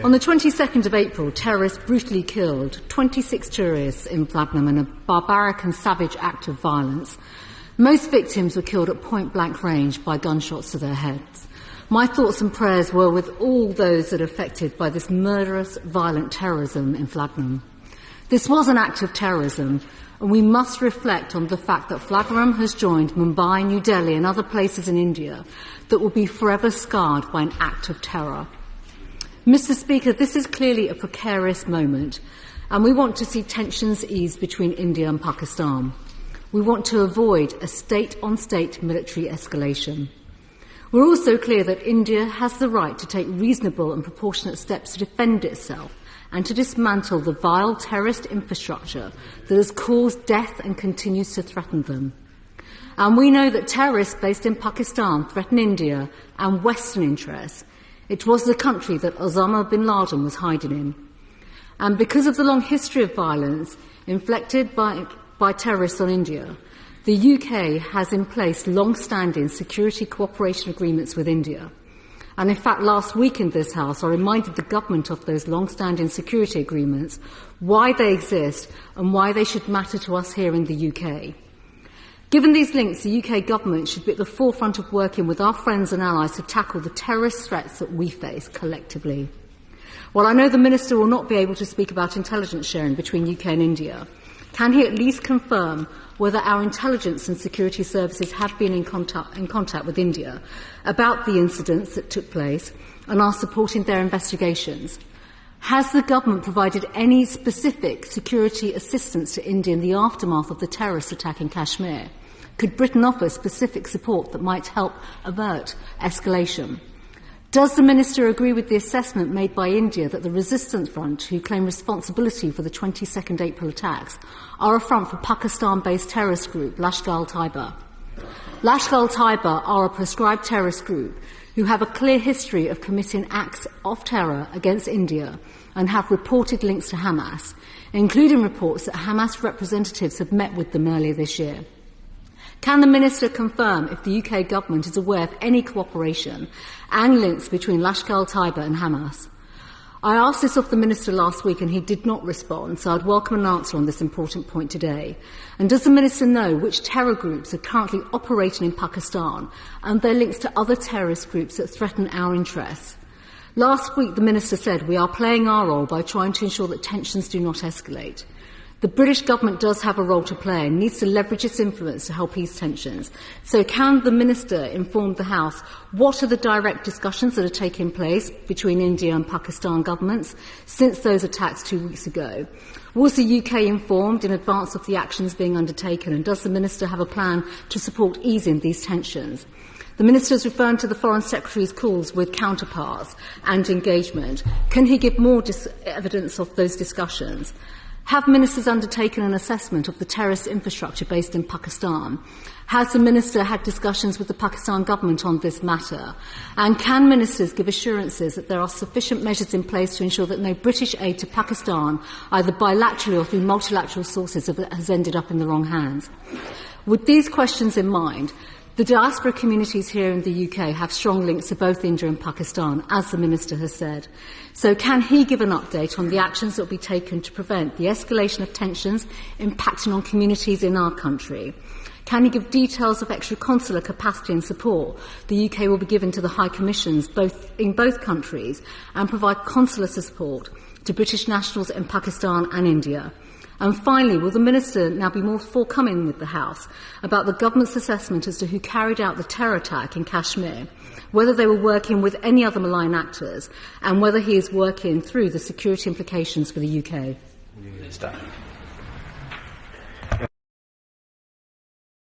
On the 22nd of April, terrorists brutally killed 26 tourists in Vlagnum in a barbaric and savage act of violence. Most victims were killed at point-blank range by gunshots to their heads. My thoughts and prayers were with all those that are affected by this murderous, violent terrorism in Vlagnum. This was an act of terrorism, and we must reflect on the fact that Vlagnum has joined Mumbai, New Delhi and other places in India that will be forever scarred by an act of terror. Mr. Speaker, this is clearly a precarious moment, and we want to see tensions ease between India and Pakistan. We want to avoid a state-on-state military escalation. We're also clear that India has the right to take reasonable and proportionate steps to defend itself and to dismantle the vile terrorist infrastructure that has caused death and continues to threaten them. And we know that terrorists based in Pakistan threaten India and Western interests. It was the country that Osama bin Laden was hiding in. And because of the long history of violence inflicted by terrorists on India, the UK has in place long-standing security cooperation agreements with India. And in fact, last week in this House, I reminded the government of those long-standing security agreements, why they exist and why they should matter to us here in the UK. Given these links, the UK government should be at the forefront of working with our friends and allies to tackle the terrorist threats that we face collectively. While I know the Minister will not be able to speak about intelligence sharing between UK and India, can he at least confirm whether our intelligence and security services have been in contact with India about the incidents that took place and are supporting their investigations? Has the government provided any specific security assistance to India in the aftermath of the terrorist attack in Kashmir? Could Britain offer specific support that might help avert escalation? Does the Minister agree with the assessment made by India that the Resistance Front, who claim responsibility for the 22nd April attacks, are a front for Pakistan-based terrorist group Lashkar-e-Taiba? Lashkar-e-Taiba are a proscribed terrorist group who have a clear history of committing acts of terror against India and have reported links to Hamas, including reports that Hamas representatives have met with them earlier this year. Can the Minister confirm if the UK government is aware of any cooperation and links between Lashkar-e-Taiba and Hamas? I asked this of the Minister last week and he did not respond, so I'd welcome an answer on this important point today. And does the Minister know which terror groups are currently operating in Pakistan and their links to other terrorist groups that threaten our interests? Last week the Minister said we are playing our role by trying to ensure that tensions do not escalate. The British government does have a role to play and needs to leverage its influence to help ease tensions. So can the Minister inform the House what are the direct discussions that are taking place between India and Pakistan governments since those attacks 2 weeks ago? Was the UK informed in advance of the actions being undertaken, and does the Minister have a plan to support easing these tensions? The Minister is referring to the Foreign Secretary's calls with counterparts and engagement. Can he give more evidence of those discussions? Have ministers undertaken an assessment of the terrorist infrastructure based in Pakistan? Has the Minister had discussions with the Pakistan government on this matter? And can ministers give assurances that there are sufficient measures in place to ensure that no British aid to Pakistan, either bilaterally or through multilateral sources, has ended up in the wrong hands? With these questions in mind, the diaspora communities here in the UK have strong links to both India and Pakistan, as the Minister has said. So can he give an update on the actions that will be taken to prevent the escalation of tensions impacting on communities in our country? Can he give details of extra consular capacity and support the UK will be given to the High Commissions in both countries and provide consular support to British nationals in Pakistan and India? And finally, will the Minister now be more forthcoming with the House about the government's assessment as to who carried out the terror attack in Kashmir, whether they were working with any other malign actors, and whether he is working through the security implications for the UK? Minister.